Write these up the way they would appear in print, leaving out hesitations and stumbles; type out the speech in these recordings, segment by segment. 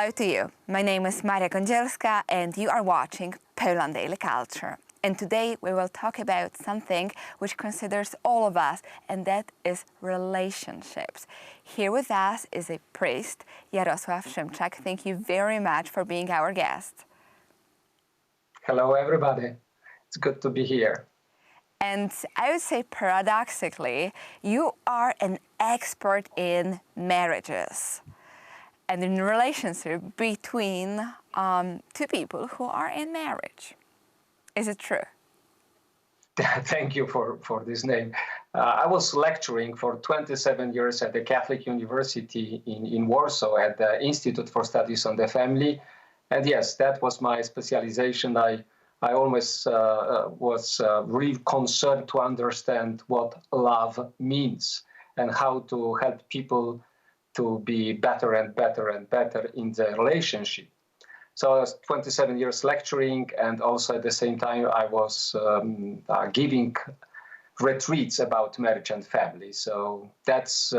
Hello to you. My name is Maria Kądzielska and you are watching Poland Daily Culture. And today we will talk about something which considers all of us, and that is relationships. Here with us is a priest, Jarosław Szymczak. Thank you very much for being our guest. Hello, everybody. It's good to be here. And I would say paradoxically, you are an expert in marriages and in relationship between two people who are in marriage. Is it true? Thank you for this name. I was lecturing for 27 years at the Catholic University in Warsaw at the Institute for Studies on the Family. And yes, that was my specialization. I always was really concerned to understand what love means and how to help people to be better and better and better in the relationship. So I was 27 years lecturing, and also at the same time I was giving retreats about marriage and family. So that's,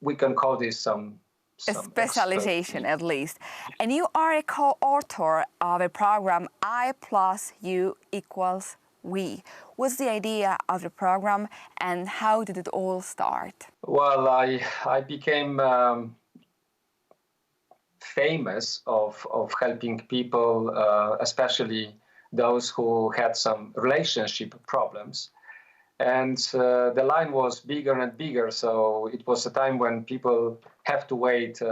we can call this some a specialization at least. And you are a co-author of a program, I plus U equals we. What's the idea of the program and how did it all start? Well, I became famous of helping people, especially those who had some relationship problems. And the line was bigger and bigger, so it was a time when people have to wait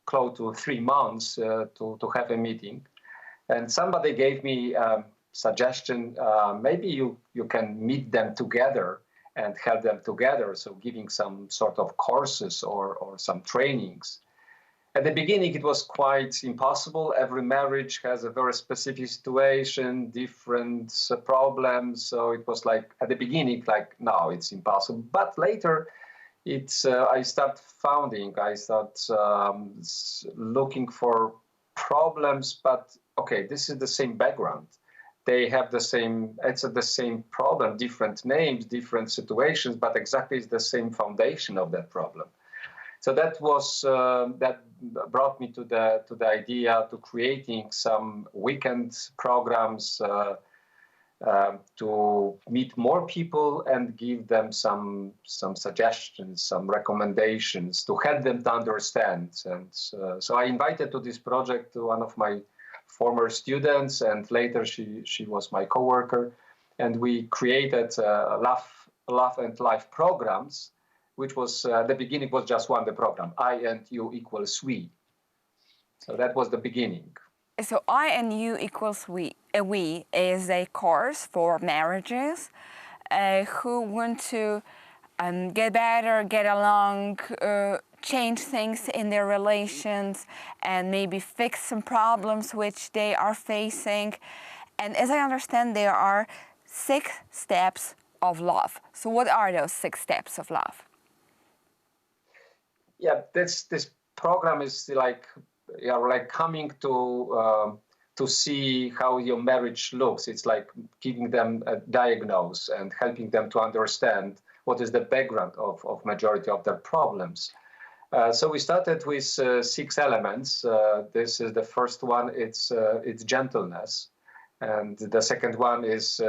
close to 3 months to have a meeting. And somebody gave me a suggestion, maybe you can meet them together and help them together, so giving some sort of courses or some trainings. At the beginning, it was quite impossible. Every marriage has a very specific situation, different problems. So it was like, at the beginning, like, no, it's impossible. But later, I start looking for problems, but okay, this is the same background. They have it's the same problem, different names, different situations, but exactly it's the same foundation of that problem. So that brought me to the idea to creating some weekend programs to meet more people and give them some suggestions, some recommendations to help them to understand. And so I invited to this project one of my former students, and later she was my coworker, and we created Love and Life programs, which was, at the beginning was just the program, I and you equals we. So that was the beginning. So I and you equals we is a course for marriages who want to get better, get along, change things in their relations, and maybe fix some problems which they are facing. And as I understand, there are 6 steps of love. So what are those 6 steps of love? Yeah, this program is like coming to see how your marriage looks. It's like giving them a diagnosis and helping them to understand what is the background of majority of their problems. So we started with 6 elements. This is the first one. It's gentleness, and the second one is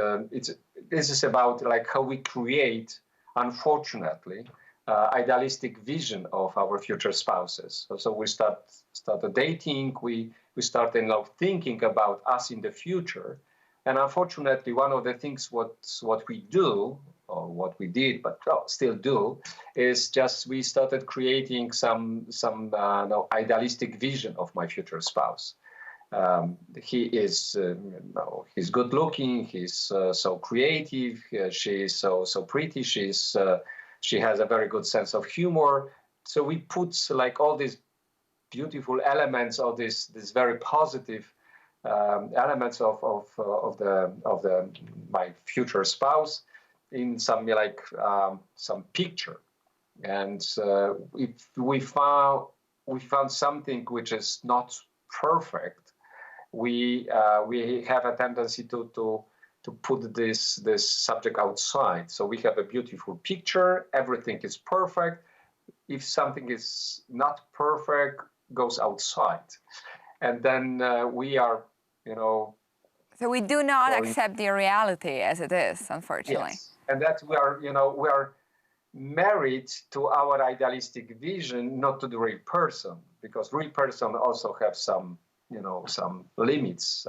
this is about like how we create, unfortunately, idealistic vision of our future spouses. So we started dating, we started now thinking about us in the future. And unfortunately, one of the things what we do, or what we did, but still do, is just we started creating some idealistic vision of my future spouse. He is he's good looking, he's so creative, she is so pretty, she has a very good sense of humor. So we put like all these beautiful elements of this very positive elements of my future spouse in some some picture. And if we found something which is not perfect, we have a tendency to put this subject outside. So we have a beautiful picture, everything is perfect. If something is not perfect, goes outside. And then we are, you know, So we do not going, accept the reality as it is, unfortunately. yes, and that we are, you know, we are married to our idealistic vision, not to the real person, because real person also have some, you know, some limits,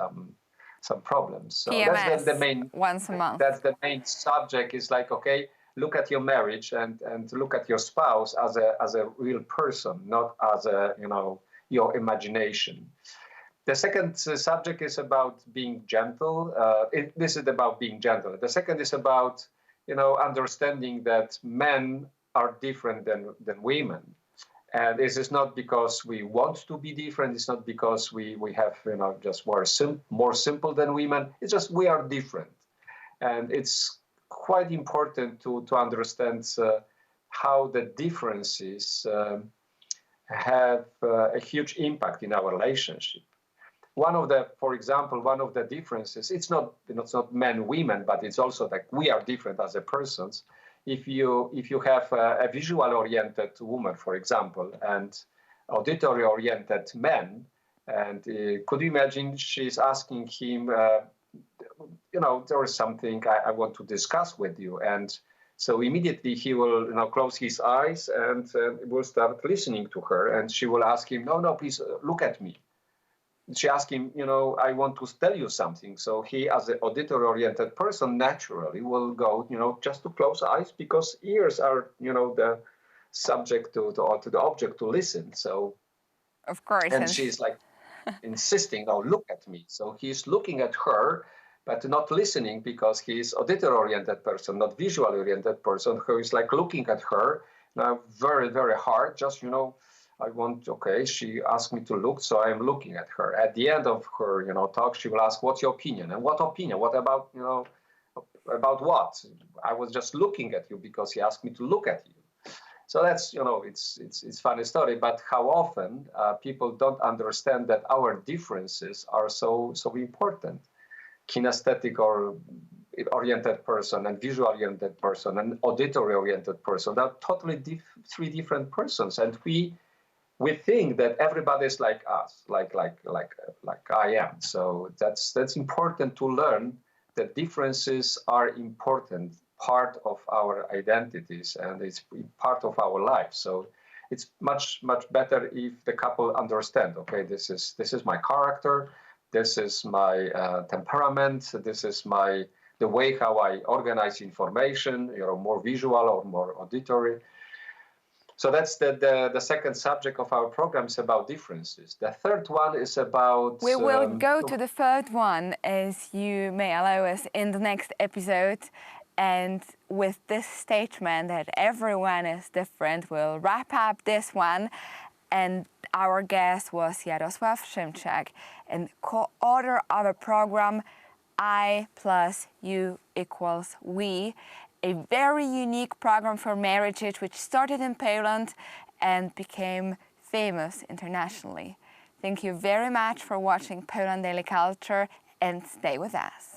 some problems. So PMS, that's the main, once a month. that's the main subject. Is like, okay, look at your marriage and look at your spouse as a real person, not as a, you know, your imagination. The second subject is about being gentle. This is about being gentle. The second is about, you know, understanding that men are different than women. And this is not because we want to be different. It's not because we have, you know, just more simple than women. It's just we are different. And it's quite important to understand how the differences have a huge impact in our relationship. For example, one of the differences, it's not men, women, but it's also that we are different as a persons. If you have a visual-oriented woman, for example, and auditory-oriented men, and could you imagine she's asking him, you know, there is something I want to discuss with you, and so immediately he will, you know, close his eyes and will start listening to her, and she will ask him, no, please look at me. She asked him, you know, I want to tell you something. So he, as an auditory-oriented person, naturally will go, you know, just to close eyes, because ears are, you know, the subject to the object to listen. So, Of course. and she's like insisting, "No, look at me." So he's looking at her, but not listening, because he's auditory-oriented person, not visual-oriented person, who is like looking at her now very, very hard, just, you know, okay, she asked me to look, so I'm looking at her. At the end of her, you know, talk, she will ask, what's your opinion? And what opinion? What about, you know, about what? I was just looking at you because he asked me to look at you. So that's, you know, it's funny story, but how often people don't understand that our differences are so important. Kinesthetic or oriented person and visual oriented person and auditory oriented person, they're totally three different persons, and we think that everybody's like us, like I am. So that's important to learn that differences are important part of our identities, and it's part of our life. So it's much better if the couple understand. Okay, this is my character, this is my temperament, this is the way how I organize information. You know, more visual or more auditory. So that's the second subject of our program, is about differences. The third one is about... We will go to the third one, as you may allow us, in the next episode. And with this statement that everyone is different, we'll wrap up this one. And our guest was Jarosław Szymczak, and co-author of a program, I plus U equals we, a very unique program for marriages which started in Poland and became famous internationally. Thank you very much for watching Poland Daily Culture, and stay with us.